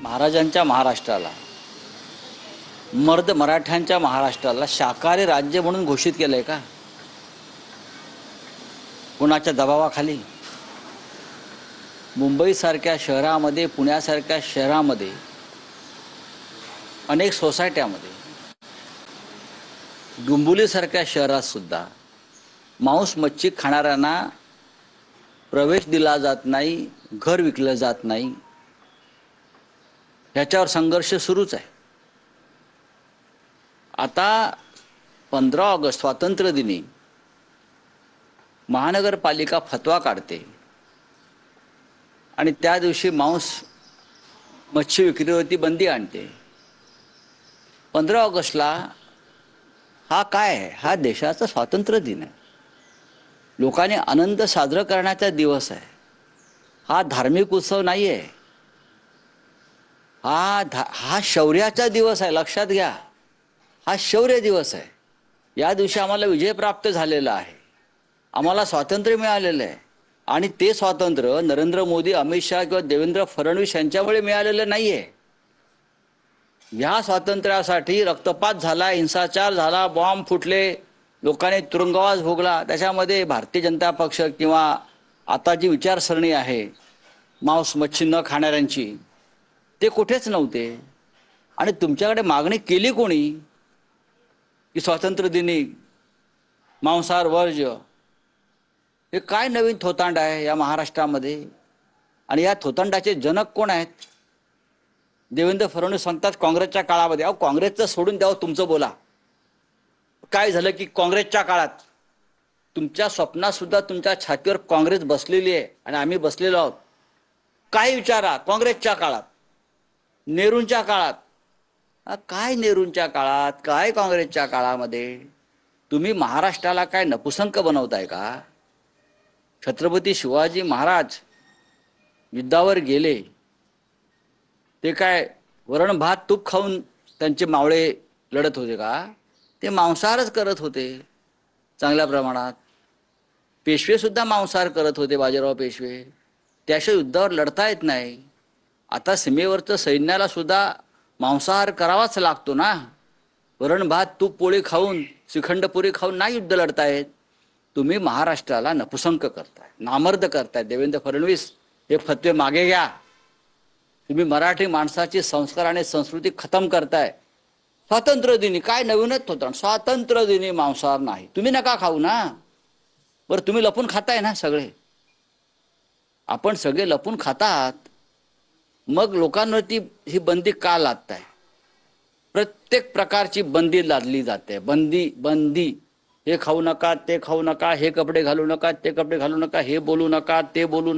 महाराजांच्या महाराष्ट्राला, मराठ्यांच्या महाराष्ट्राला शाकाहारी राज्य म्हणून घोषित केलंय का? कोणाच्या दबावाखाली? मुंबईसारख्या शहरामध्ये, पुण्यासारख्या शहरामध्ये, अनेक सोसायट्यामध्ये, डुंबुलीसारख्या शहरात सुद्धा मांस मच्छी खाणाऱ्यांना प्रवेश दिला जात नाही, घर विकलं जात नाही. ह्याच्यावर संघर्ष सुरूच आहे. आता 15 ऑगस्ट स्वातंत्र्य दिनी महानगरपालिका फतवा काढते आणि त्या दिवशी मांस मच्छी विक्रीवरती बंदी आणते. 15 ऑगस्टला हा काय आहे? हा देशाचा स्वातंत्र्य दिन आहे. लोकांनी आनंद साजरा करण्याचा दिवस आहे. हा धार्मिक उत्सव नाही आहे. हा शौर्याचा दिवस आहे. लक्षात घ्या, हा शौर्य दिवस आहे. या दिवशी आम्हाला विजय प्राप्त झालेला आहे. आम्हाला स्वातंत्र्य मिळालेलं आहे. आणि ते स्वातंत्र्य नरेंद्र मोदी, अमित शहा किंवा देवेंद्र फडणवीस यांच्यामुळे मिळालेलं नाही आहे. या स्वातंत्र्यासाठी रक्तपात झाला, हिंसाचार झाला, बॉम्ब फुटले, लोकांनी तुरुंगवास भोगला. त्याच्यामध्ये भारतीय जनता पक्ष किंवा आता जी विचारसरणी आहे मांस मच्छी न खाणाऱ्यांची, ते कुठेच नव्हते. आणि तुमच्याकडे मागणी केली कोणी की स्वातंत्र्य दिनी मांसाहार वर्ज्य? हे काय नवीन थोतांड आहे या महाराष्ट्रामध्ये? आणि या थोतांडाचे जनक कोण आहेत? देवेंद्र फडणवीस सांगतात काँग्रेसच्या काळामध्ये. अहो, काँग्रेसचं सोडून द्यावं, तुमचं बोला. काय झालं की काँग्रेसच्या काळात तुमच्या स्वप्नात सुद्धा तुमच्या छातीवर काँग्रेस बसलेली आहे आणि आम्ही बसलेलो आहोत. काय विचारा काँग्रेसच्या काळात, नेहरूंच्या काळात. काय नेहरूंच्या काळात, काय काँग्रेसच्या काळामध्ये? तुम्ही महाराष्ट्राला काय नपुसंक बनवताय का? छत्रपती शिवाजी महाराज युद्धावर गेले, ते काय वरण भात तूप खाऊन त्यांचे मावळे लढत होते का? ते मांसाहारच करत होते चांगल्या प्रमाणात. पेशवे सुद्धा मांसाहार करत होते, बाजीराव पेशवे. त्याशिवाय युद्धावर लढता येत नाही. आता सीमेवरचं सैन्याला सुद्धा मांसाहार करावाच लागतो ना. वरण भात तूप पोळी खाऊन, श्रीखंडपुरी खाऊन नाही युद्ध लढतायत. तुम्ही महाराष्ट्राला नपुसंक करताय, नामर्द करताय. देवेंद्र फडणवीस, हे फतवे मागे घ्या. तुम्ही मराठी माणसाची संस्कार आणि संस्कृती खतम करताय. स्वातंत्र्य दिनी काय नवीनच होतं? स्वातंत्र्य दिनी मांसाहार नाही. तुम्ही नका खाऊ ना. बरं, तुम्ही लपून खाताय ना सगळे. आपण सगळे लपून खातात. मग लोकांवरती ही बंदी का लादताय? प्रत्येक प्रकारची बंदी लादली जाते. बंदी. हे खाऊ नका, ते खाऊ नका, हे कपडे घालू नका, ते कपडे घालू नका, हे बोलू नका, ते बोलू नका.